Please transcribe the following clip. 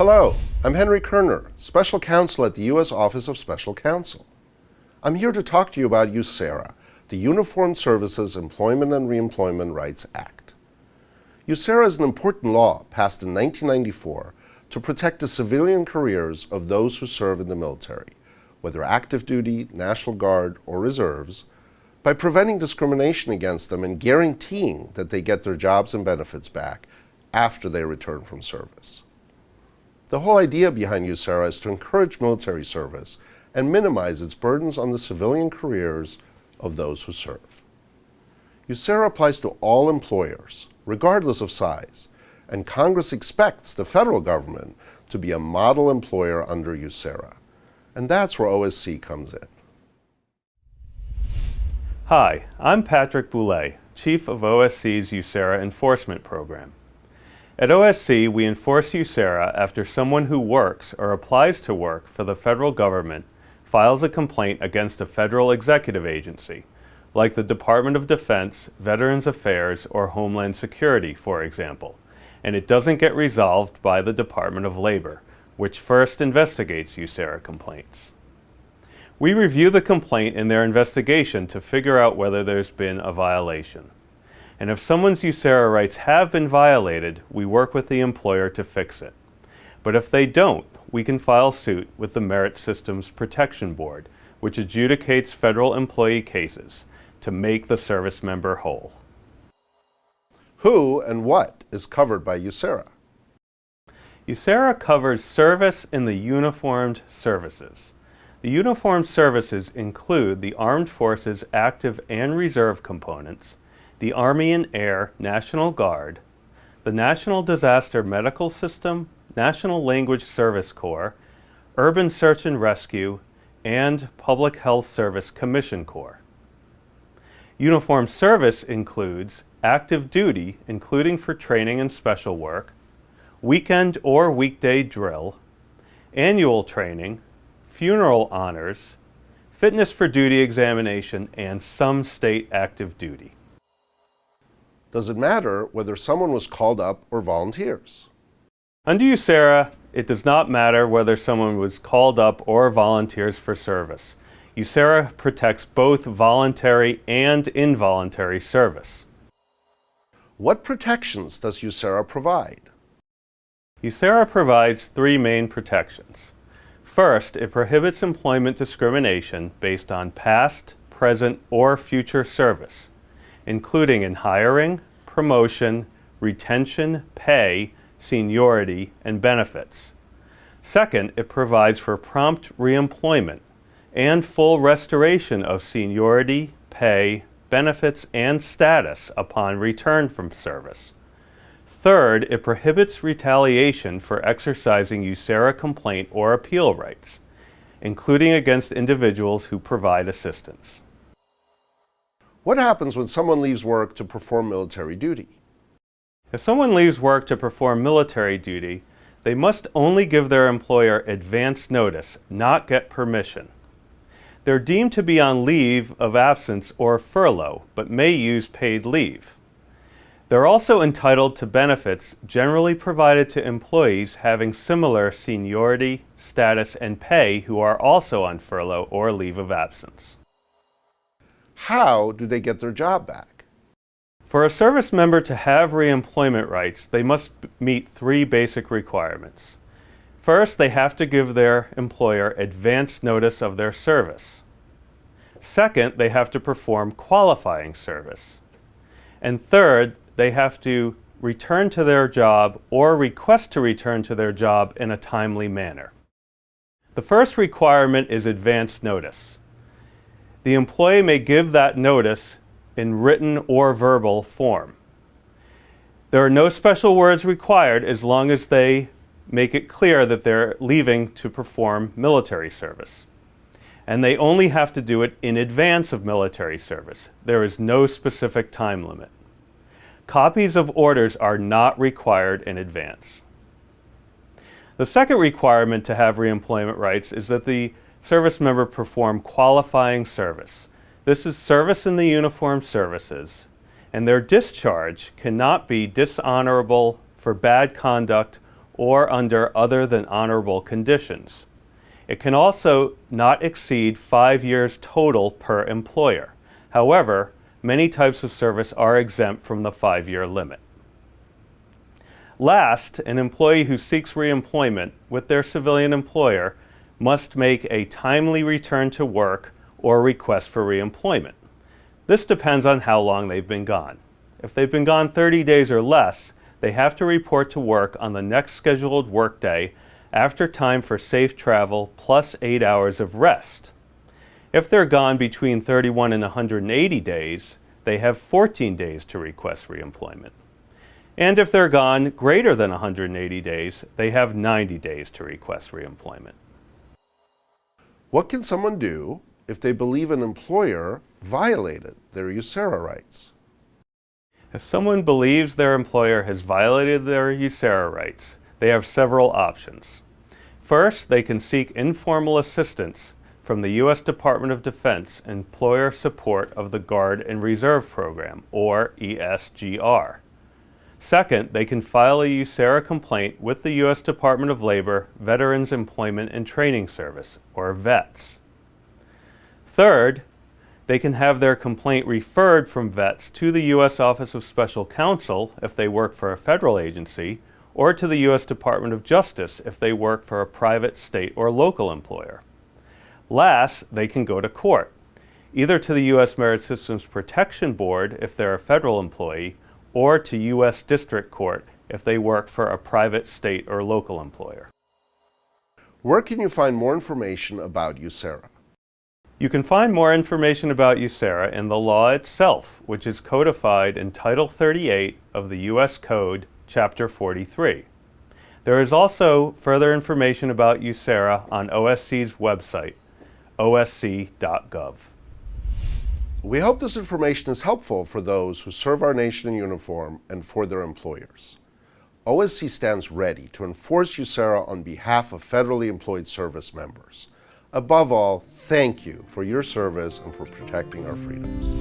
Hello, I'm Henry Kerner, Special Counsel at the U.S. Office of Special Counsel. I'm here to talk to you about USERRA, the Uniformed Services Employment and Reemployment Rights Act. USERRA is an important law passed in 1994 to protect the civilian careers of those who serve in the military, whether active duty, National Guard, or reserves, by preventing discrimination against them and guaranteeing that they get their jobs and benefits back after they return from service. The whole idea behind USERRA is to encourage military service and minimize its burdens on the civilian careers of those who serve. USERRA applies to all employers, regardless of size, and Congress expects the federal government to be a model employer under USERRA. And that's where OSC comes in. Hi, I'm Patrick Boulay, Chief of OSC's USERRA Enforcement Program. At OSC, we enforce USERRA after someone who works or applies to work for the federal government files a complaint against a federal executive agency, like the Department of Defense, Veterans Affairs, or Homeland Security, for example, and it doesn't get resolved by the Department of Labor, which first investigates USERRA complaints. We review the complaint in their investigation to figure out whether there's been a violation. And if someone's USERRA rights have been violated, we work with the employer to fix it. But if they don't, we can file suit with the Merit Systems Protection Board, which adjudicates federal employee cases to make the service member whole. Who and what is covered by USERRA? USERRA covers service in the uniformed services. The uniformed services include the Armed Forces active and reserve components, the Army and Air National Guard, the National Disaster Medical System, National Language Service Corps, Urban Search and Rescue, and Public Health Service Commission Corps. Uniformed service includes active duty, including for training and special work, weekend or weekday drill, annual training, funeral honors, fitness for duty examination, and some state active duty. Does it matter whether someone was called up or volunteers? Under USERRA, it does not matter whether someone was called up or volunteers for service. USERRA protects both voluntary and involuntary service. What protections does USERRA provide? USERRA provides three main protections. First, it prohibits employment discrimination based on past, present, or future service, including in hiring, promotion, retention, pay, seniority, and benefits. Second, it provides for prompt reemployment and full restoration of seniority, pay, benefits, and status upon return from service. Third, it prohibits retaliation for exercising USERRA complaint or appeal rights, including against individuals who provide assistance. What happens when someone leaves work to perform military duty? If someone leaves work to perform military duty, they must only give their employer advance notice, not get permission. They're deemed to be on leave of absence or furlough, but may use paid leave. They're also entitled to benefits generally provided to employees having similar seniority, status, and pay who are also on furlough or leave of absence. How do they get their job back? For a service member to have reemployment rights, they must meet three basic requirements. First, they have to give their employer advance notice of their service. Second, they have to perform qualifying service. And third, they have to return to their job or request to return to their job in a timely manner. The first requirement is advance notice. The employee may give that notice in written or verbal form. There are no special words required as long as they make it clear that they're leaving to perform military service. And they only have to do it in advance of military service. There is no specific time limit. Copies of orders are not required in advance. The second requirement to have reemployment rights is that the service member perform qualifying service. This is service in the uniformed services, and their discharge cannot be dishonorable for bad conduct or under other than honorable conditions. It can also not exceed 5 years total per employer. However, many types of service are exempt from the 5-year limit. Last, an employee who seeks reemployment with their civilian employer must make a timely return to work or request for reemployment. This depends on how long they've been gone. If they've been gone 30 days or less, they have to report to work on the next scheduled workday after time for safe travel plus 8 hours of rest. If they're gone between 31 and 180 days, they have 14 days to request reemployment. And if they're gone greater than 180 days, they have 90 days to request reemployment. What can someone do if they believe an employer violated their USERRA rights? If someone believes their employer has violated their USERRA rights, they have several options. First, they can seek informal assistance from the U.S. Department of Defense Employer Support of the Guard and Reserve Program, or ESGR. Second, they can file a USERRA complaint with the U.S. Department of Labor Veterans Employment and Training Service, or VETS. Third, they can have their complaint referred from VETS to the U.S. Office of Special Counsel if they work for a federal agency, or to the U.S. Department of Justice if they work for a private, state, or local employer. Last, they can go to court, either to the U.S. Merit Systems Protection Board if they're a federal employee, or to U.S. District Court if they work for a private, state, or local employer. Where can you find more information about USERRA? You can find more information about USERRA in the law itself, which is codified in Title 38 of the U.S. Code, Chapter 43. There is also further information about USERRA on OSC's website, osc.gov. We hope this information is helpful for those who serve our nation in uniform and for their employers. OSC stands ready to enforce USERRA on behalf of federally employed service members. Above all, thank you for your service and for protecting our freedoms.